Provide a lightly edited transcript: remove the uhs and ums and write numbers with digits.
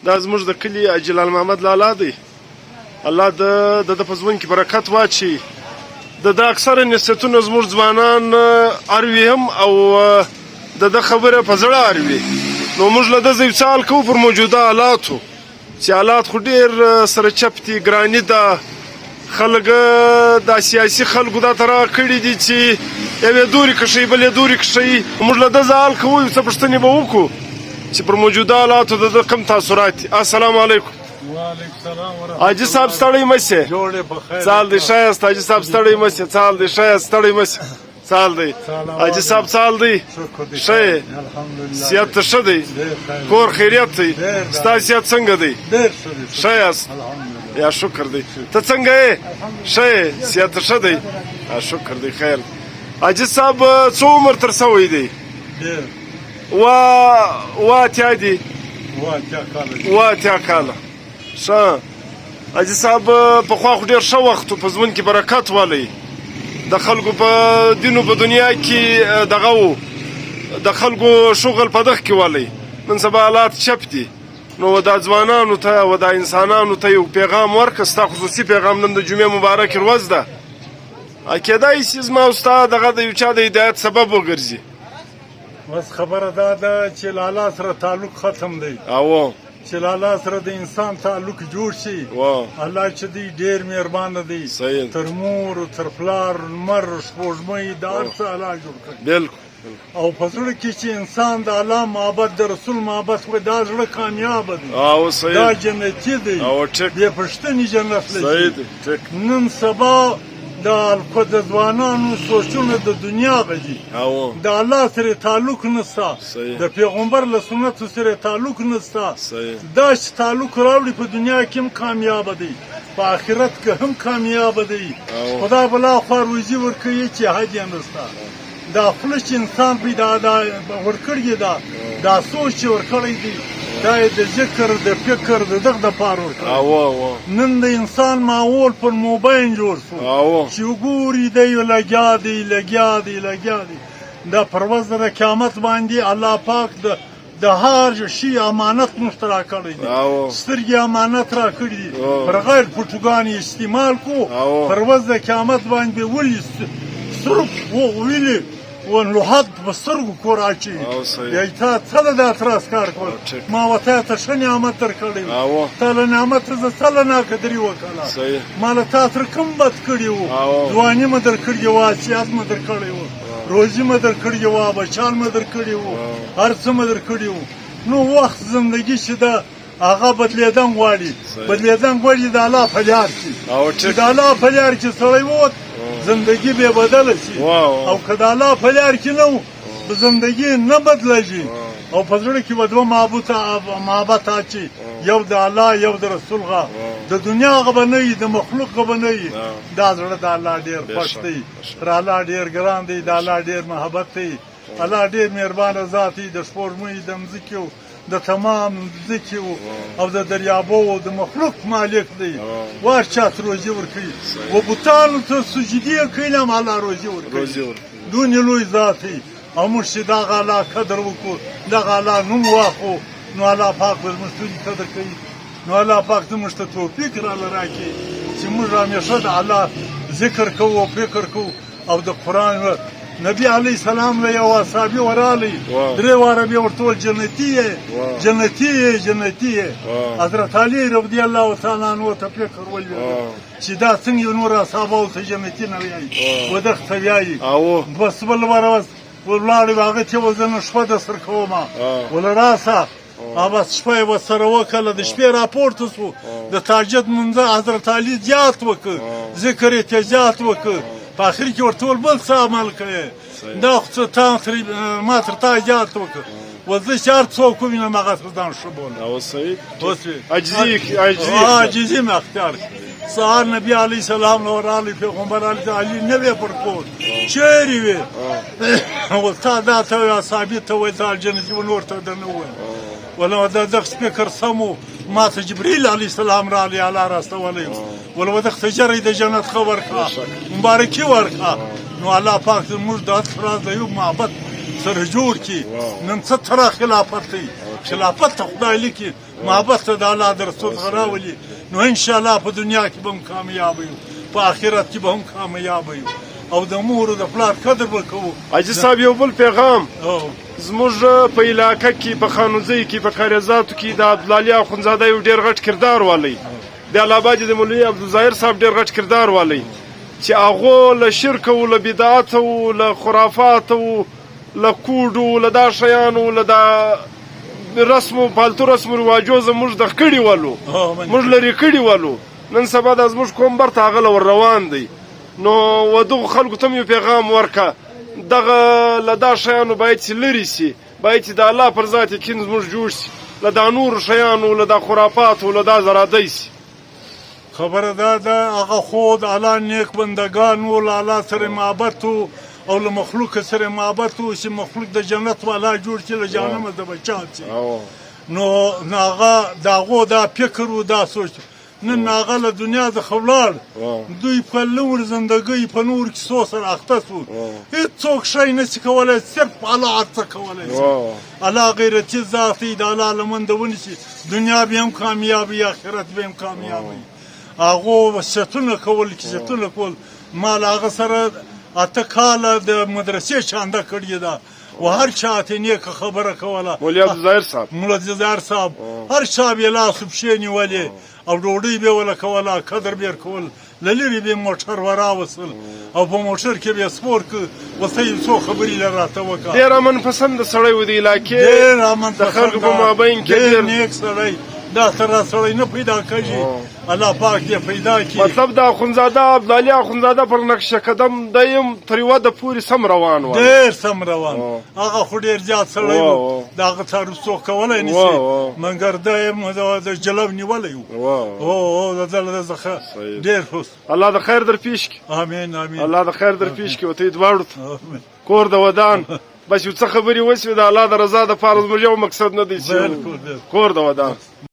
دا زموږ د کلي جلال محمد لالا دی. الله د په ژوند کې برکت واچي. د اکثره نصیحتونه زموږ ځوانان اروي هم او د خبره په زړه اروي. نو موږ له ده یو سوال کوو پر موجوده حالاتو چې حالات خو ډېر سره چپ دي، ګراني ده. خلک د سیاسي خلکو دا ته راکړي دي چې یوې دورې کښوي بلې دورې کښوي. موږ له ده سوال کوو، څه پوښتنې به وکړو چې پر موجوده حالاتو د ده کوم تاثرات دي. السلام علیکم. وعلیکم السلام ورحمۃ اللہ. حاجي صاحب ستړی مه سې. جوړې په خیر. څال دی ښه یاست حاجي صاحب؟ ستړی مه سې. څال دی ښه یاست؟ ستړی مه سې. څال دی حاجي صاحب؟ څال دی ښه یې؟ صحت ښه دی؟ کور خیریت دی؟ ستا صحت څنګه دی؟ ښه یاست؟ یا شکر دی. ته څنګه یې؟ ښه یې؟ صحت ښه دی؟ شکر دی خیر. حاجي صاحب څو عمر تر سوی دی؟ اوه اتیا دی. اوه اتیا کاله. ښه حاجي صاحب پخوا خو ډېر ښه وخت و، په ژوند کې برکت والی، د خلکو په دین و په دنیا کې دغه و، د خلکو شغل په دغه کې والی. نن سبا حالات چپ دي. نو دا ځوانانو ته او دا انسانانو ته یو پیغام ورکړه، ستا خصوصي پیغام. نن د جمعې مبارکې ورځ ده، کیدای شي زما او ستا دغه د یو چا د هدایت سبب وګرځي. بس خبره دا ده چې له الله سره تعلق ختم دی. چې له الله سره د انسان تعلق جوړ شي. الله چې دی ډېر مهربانه دی، تر مور تر پلار لمر سپوږمۍ د هر څه الله جوړ کړي. بالکل. او په زړه کې چې انسان د الله محبت د رسول محبت وي، دا زړه کامیابه دی، دا جنتي دی، بې پوښتنې جنت لري. نن سبا د ځوانانو سوچونه د دنیا غږي، د الله سره تعلق نشته، د پیغمبر له سنتو سره تعلق نشته. دا چې تعلق راوړي په دنیا کې هم کامیابه دی، په آخرت کې هم کامیابه دی. خدا بلا خوا روزي ورکوي چې حد یې نشته. دا خوله چې انسان پیدا ورکړي، دا سوچ چې ورکړی دی، دا یې د ذکر د فکر د دغه دپاره ورکړی. نن د انسان ماحول پر موبایل جوړ شو چې وګوري دی لګیا دی. دا پر ورځ د قیامت باندې الله پاک د هر شي امانت موږ ته راکړی دی. سترګې امانت راکړي دي، پر غیر پټوګانې استعمال کو. پر ورځ د قیامت باندې به ولي سترګ وویلې ونلوحات په سترګو کور اچوي. یا تا څه د اعتراض کار کول؟ ما ورته ته ښه نعمت درکړی و، تا له نعمت زه څه له ناقدري وکړله. ما له تا سره کوم بد کړي وو؟ ځواني مې درکړې وه، صحت مې درکړی وو، روزي مې درکړې وه، بچیان مې درکړي وو، هر څه مې درکړي وو. نو وخت زندګي چې ده هغه بدلېدن غواړي د الله په لار کې. چې د الله په لار کې سړی ووت، زندگی به بدله شي. او که د الله په لار کې نه و، زندگی نه بدلېږي. او په زړه کې به دوه محبت اچي، یو د الله یو د رسول غه. د دنیا غه به نه وي، د مخلوق غه به نه وي. دا زړه د الله ډېر خوښ دی، تر الله ډېر ګران دی، د الله ډېر محبت دی. الله ډېر مهربانه ذات دی، د سپوږمۍ د مځکې د تمام ځمکې او د دریابو او د مخلوق مالک دی. وار چاته روزي ورکوي، و بوتانو ته سجدې کوي، هم الله روزي ورکوي. دونې لوی ذات دی. او موږ چې دغه الله قدر وکړو، دغه الله نوم واخلو، نو الله پاک به زموږ ټولې قدر کوي. نو الله پاک زموږ ته توفیق راله راکړي چې موږ همیشه د الله ذکر کوو او فکر کوو. او د قرآن نبی علیه السلام له یو اصحابي ورغلی، 3 واره بیا ورته وویل جنتي یې. حضرت علي رضی الله تعالی عنه ته فکر ولوېده چې دا څنګه یو نور اصحابو ته جنتي نه وایي، و دغه ته وایي. بس بل ورځ ولاړې هغه ته ویل زه نن شپه درسره کومه، وله راسه. بس شپه یې ورسره وکړله، د شپې راپورته شو، د تهجد لمونځه حضرت علي زیات وکړ، ذکر یې زیات وکړ. په اخر کې ورته وویل بل څه عمل کوې؟ دا خو څه ما تر تا زیات وکړ، وزه چې هر څوک ووینم هغه تر ځان ښه بولم. عاجزي مې اختیار کړه. سهار نبي علیه السلام له ورغلی، پیغمبر علي نه وې پر کور، چیرې وې؟ ول تا دا ته وایي، اصحابي ته وایي دا جنتي و، نور ته درنه ووایم. ول دغه فکر سم و، ما ته جبرائیل علیه السلام راغلی، الله راستولی و. ول دغه ته ژر د جنت خبر کړه، مبارکي ورکړه. نو الله پاک زموږ د راز د یو محبت سره جوړ کړي. نن څه تره خلافت دی، خلافت ته خدای لیکي محبت ته د الله د رسول څخه راولي نو انشاءالله په دنیا کې به هم کامیابه یو په آخرت کې به هم کامیابه یو او د مور او د پلار قدر به کوو. حاجي صاحب یو بل پیغام زموږ په علاقه کې په خانوزۍ کې په کاریزاتو کې د عبدالعلي اخندزاده یو ډېر غټ کردار والی د الهاباد د مولوي عبدالظاهر صاحب ډېر غټ کردار والی چې هغو له شرک او له بدعت او له خرافات او له کوډو له دا شیانو له دا رسمو پالتو رسمو رواجو زموږ د کړي والو موږ لرې کړي والو نن سبا د زموږ قوم برته هغه له ور روان دی نو و دغو خلکو ته یو پیغام ورکه دغه له دا شیانو باید چې لرې سي باید چې د الله پر ذات یقین زموږ جوړ سي له دا نورو شیانو له دا خرافاتو له دا زرادۍ سي. خبره دا ده هغه خو د الله نیک بندګان وو له الله سره محبت وو او له مخلوق سره محبت وو چې مخلوق د جنت والا جوړ کړي له جهنمه د بچان شي نو هغه د هغو دا فکر و دا سوچ نن هغه له دنیا څخه ولاړ دوی په لور زندګۍ په نور کیسو سره اخته سو هېڅوک شی نشي کولی صرف الله هر څه کولی شي الله غیرتي ذات دی د الله لمنده ونیسي دنیا به هم کامیابي آخرت به هم کامیابي هغو وصیتونه کول کیسټونه کول ما له هغه سره 8 کاله د مدرسې چانده کړې ده و هر چا ته نیکه خبره کوله مولوي عبدالظاهر صاحب مولوي عبدالظاهر صاحب هر چا به لاس په پښې نیولې او ډوډۍ به وله کوله قدر به کول له لرې به موټر وراوصل او په موټر کې به سپور که ورته یو څو خبرې له راته وکړه ډېر امنپسنده سړی و د علاقې ډېر امنپسنده د خلکو په مابین کې ډېر نیک سړی دا سره سړی نه پیدا کوي الله پاک دې پیدا کړي مطلب د اخندزاده عبدالعلي اخندزاده پر نقش قدم دیم تر یوه د پورې سم روان و ډېر سم روان هغه خو ډېر زیات سړی و د هغه څه څوک کولی نشي مګر ده یې د جلب نیولی و د ده څخه ډېر الله د خیر در پیش کړي امین امین الله د خیر در پیش کړي ورته یې دواړو ته کور د ودان بس یو څه خبرې وشوې د الله د رضا دپاره زموږ یو مقصد نه دی چې کور د ودان